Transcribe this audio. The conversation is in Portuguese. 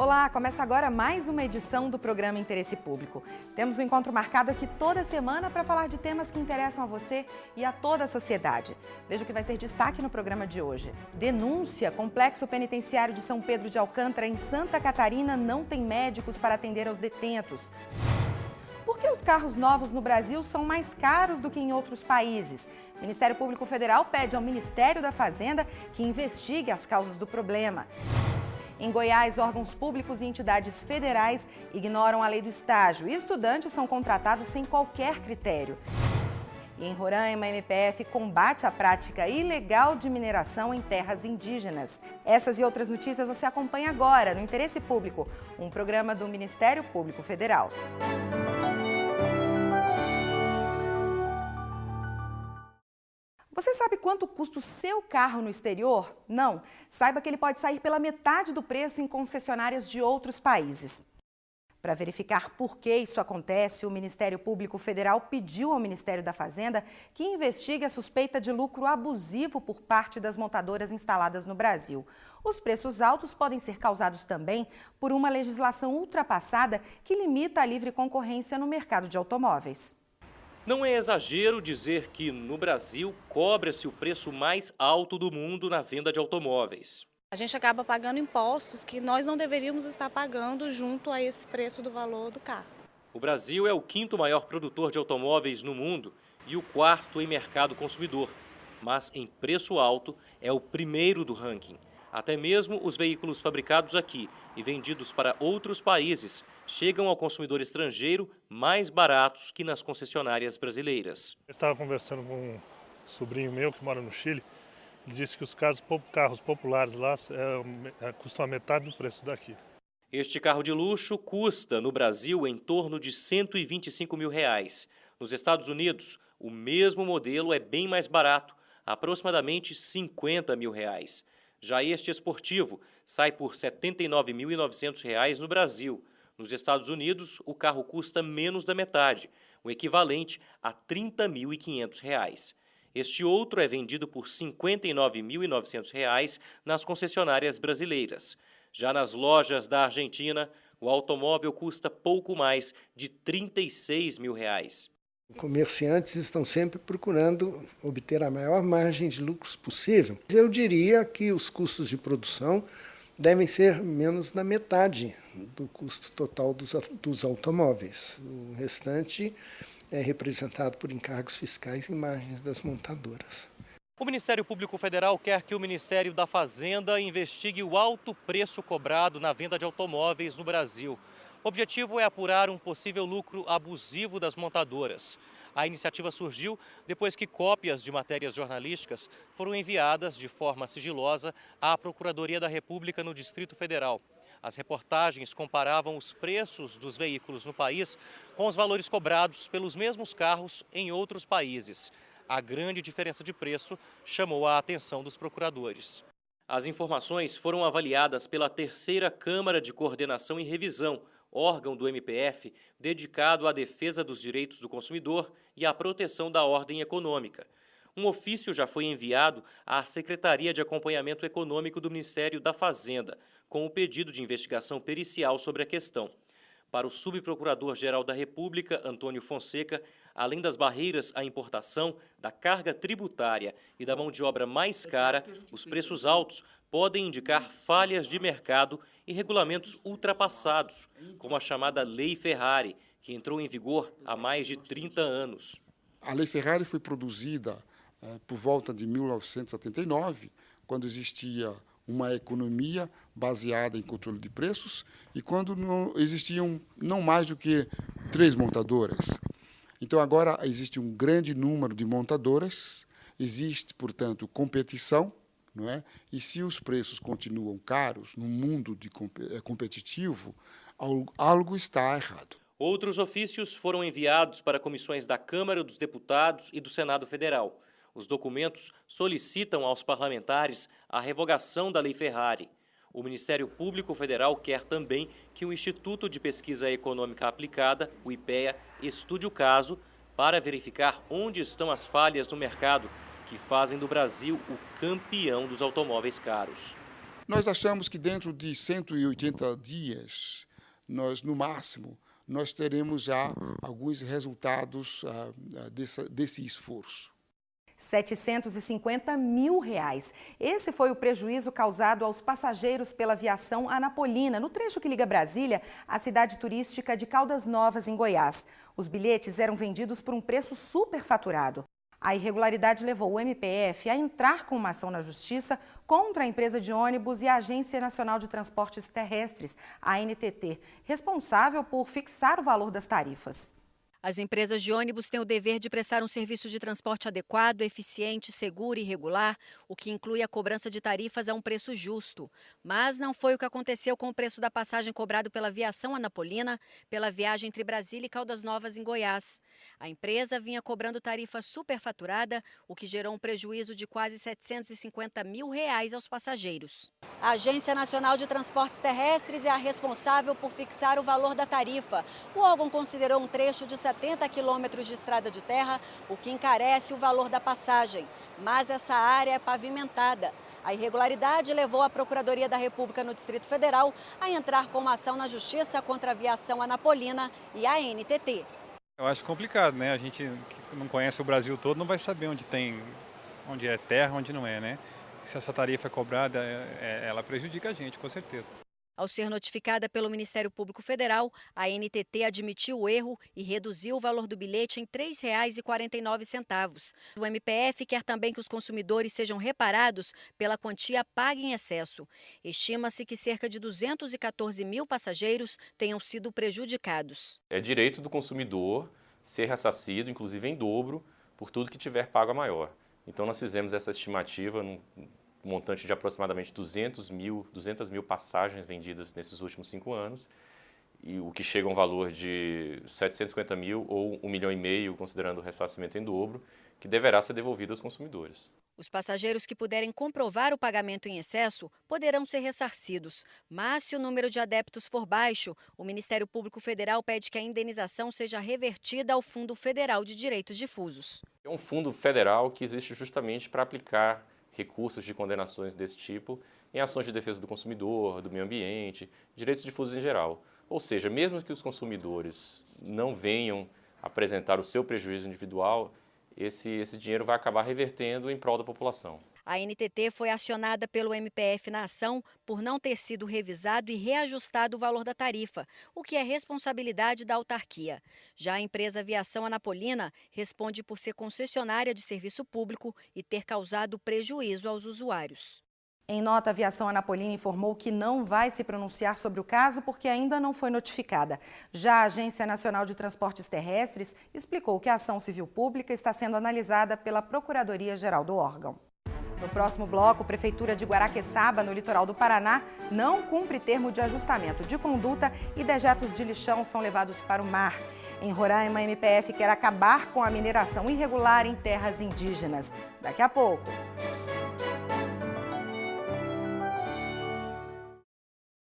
Olá, começa agora mais uma edição do programa Interesse Público. Temos um encontro marcado aqui toda semana para falar de temas que interessam a você e a toda a sociedade. Veja o que vai ser destaque no programa de hoje. Denúncia: Complexo Penitenciário de São Pedro de Alcântara, em Santa Catarina, não tem médicos para atender aos detentos. Por que os carros novos no Brasil são mais caros do que em outros países? O Ministério Público Federal pede ao Ministério da Fazenda que investigue as causas do problema. Em Goiás, órgãos públicos e entidades federais ignoram a lei do estágio e estudantes são contratados sem qualquer critério. E em Roraima, a MPF combate a prática ilegal de mineração em terras indígenas. Essas e outras notícias você acompanha agora no Interesse Público, um programa do Ministério Público Federal. Você sabe quanto custa o seu carro no exterior? Não? Saiba que ele pode sair pela metade do preço em concessionárias de outros países. Para verificar por que isso acontece, o Ministério Público Federal pediu ao Ministério da Fazenda que investigue a suspeita de lucro abusivo por parte das montadoras instaladas no Brasil. Os preços altos podem ser causados também por uma legislação ultrapassada que limita a livre concorrência no mercado de automóveis. Não é exagero dizer que, no Brasil, cobra-se o preço mais alto do mundo na venda de automóveis. A gente acaba pagando impostos que nós não deveríamos estar pagando junto a esse preço do valor do carro. O Brasil é o quinto maior produtor de automóveis no mundo e o quarto em mercado consumidor. Mas, em preço alto, é o primeiro do ranking. Até mesmo os veículos fabricados aqui e vendidos para outros países chegam ao consumidor estrangeiro mais baratos que nas concessionárias brasileiras. Eu estava conversando com um sobrinho meu que mora no Chile. Ele disse que os carros populares lá custam a metade do preço daqui. Este carro de luxo custa, no Brasil, em torno de R$ 125 mil. Nos Estados Unidos, o mesmo modelo é bem mais barato, aproximadamente R$ 50 mil. Já este esportivo sai por R$ 79.900 no Brasil. Nos Estados Unidos, o carro custa menos da metade, o equivalente a R$ 30.500. Este outro é vendido por R$ 59.900 nas concessionárias brasileiras. Já nas lojas da Argentina, o automóvel custa pouco mais de R$ 36 mil. Comerciantes estão sempre procurando obter a maior margem de lucros possível. Eu diria que os custos de produção devem ser menos da metade do custo total dos automóveis. O restante é representado por encargos fiscais e margens das montadoras. O Ministério Público Federal quer que o Ministério da Fazenda investigue o alto preço cobrado na venda de automóveis no Brasil. O objetivo é apurar um possível lucro abusivo das montadoras. A iniciativa surgiu depois que cópias de matérias jornalísticas foram enviadas de forma sigilosa à Procuradoria da República no Distrito Federal. As reportagens comparavam os preços dos veículos no país com os valores cobrados pelos mesmos carros em outros países. A grande diferença de preço chamou a atenção dos procuradores. As informações foram avaliadas pela Terceira Câmara de Coordenação e Revisão, órgão do MPF dedicado à defesa dos direitos do consumidor e à proteção da ordem econômica. Um ofício já foi enviado à Secretaria de Acompanhamento Econômico do Ministério da Fazenda, com o pedido de investigação pericial sobre a questão. Para o subprocurador-geral da República, Antônio Fonseca, além das barreiras à importação, da carga tributária e da mão de obra mais cara, os preços altos podem indicar falhas de mercado e regulamentos ultrapassados, como a chamada Lei Ferrari, que entrou em vigor há mais de 30 anos. A Lei Ferrari foi produzida por volta de 1979, quando existia uma economia baseada em controle de preços e quando não existiam não mais do que 3 montadoras. Então, agora existe um grande número de montadoras, existe, portanto, competição, não é? E se os preços continuam caros no mundo competitivo, algo está errado. Outros ofícios foram enviados para comissões da Câmara dos Deputados e do Senado Federal. Os documentos solicitam aos parlamentares a revogação da Lei Ferrari. O Ministério Público Federal quer também que o Instituto de Pesquisa Econômica Aplicada, o IPEA, estude o caso para verificar onde estão as falhas no mercado que fazem do Brasil o campeão dos automóveis caros. Nós achamos que dentro de 180 dias, no máximo, nós teremos já alguns resultados desse esforço. R$750 mil. Esse foi o prejuízo causado aos passageiros pela aviação Anapolina, no trecho que liga Brasília à cidade turística de Caldas Novas, em Goiás. Os bilhetes eram vendidos por um preço superfaturado. A irregularidade levou o MPF a entrar com uma ação na Justiça contra a empresa de ônibus e a Agência Nacional de Transportes Terrestres, a ANTT, responsável por fixar o valor das tarifas. As empresas de ônibus têm o dever de prestar um serviço de transporte adequado, eficiente, seguro e regular, o que inclui a cobrança de tarifas a um preço justo. Mas não foi o que aconteceu com o preço da passagem cobrado pela aviação Anapolina pela viagem entre Brasília e Caldas Novas, em Goiás. A empresa vinha cobrando tarifa superfaturada, o que gerou um prejuízo de quase R$750 mil aos passageiros. A Agência Nacional de Transportes Terrestres é a responsável por fixar o valor da tarifa. O órgão considerou um trecho de 70 quilômetros de estrada de terra, o que encarece o valor da passagem. Mas essa área é pavimentada. A irregularidade levou a Procuradoria da República no Distrito Federal a entrar com uma ação na Justiça contra a aviação Anapolina e a ANTT. Eu acho complicado, né? A gente que não conhece o Brasil todo não vai saber onde é terra, onde não é, né? Se essa tarifa é cobrada, ela prejudica a gente, com certeza. Ao ser notificada pelo Ministério Público Federal, a ANTT admitiu o erro e reduziu o valor do bilhete em R$ 3,49. O MPF quer também que os consumidores sejam reparados pela quantia paga em excesso. Estima-se que cerca de 214 mil passageiros tenham sido prejudicados. É direito do consumidor ser ressarcido, inclusive em dobro, por tudo que tiver pago a maior. Então nós fizemos essa estimativa num montante de aproximadamente 200 mil passagens vendidas nesses últimos 5 anos, e o que chega a um valor de 750 mil ou 1,5 milhão, considerando o ressarcimento em dobro, que deverá ser devolvido aos consumidores. Os passageiros que puderem comprovar o pagamento em excesso poderão ser ressarcidos, mas se o número de adeptos for baixo, o Ministério Público Federal pede que a indenização seja revertida ao Fundo Federal de Direitos Difusos. É um fundo federal que existe justamente para aplicar recursos de condenações desse tipo em ações de defesa do consumidor, do meio ambiente, direitos difusos em geral. Ou seja, mesmo que os consumidores não venham apresentar o seu prejuízo individual, esse dinheiro vai acabar revertendo em prol da população. A ANTT foi acionada pelo MPF na ação por não ter sido revisado e reajustado o valor da tarifa, o que é responsabilidade da autarquia. Já a empresa Aviação Anapolina responde por ser concessionária de serviço público e ter causado prejuízo aos usuários. Em nota, a Aviação Anapolina informou que não vai se pronunciar sobre o caso porque ainda não foi notificada. Já a Agência Nacional de Transportes Terrestres explicou que a ação civil pública está sendo analisada pela Procuradoria-Geral do órgão. No próximo bloco, a Prefeitura de Guaraqueçaba, no litoral do Paraná, não cumpre termo de ajustamento de conduta e dejetos de lixão são levados para o mar. Em Roraima, a MPF quer acabar com a mineração irregular em terras indígenas. Daqui a pouco.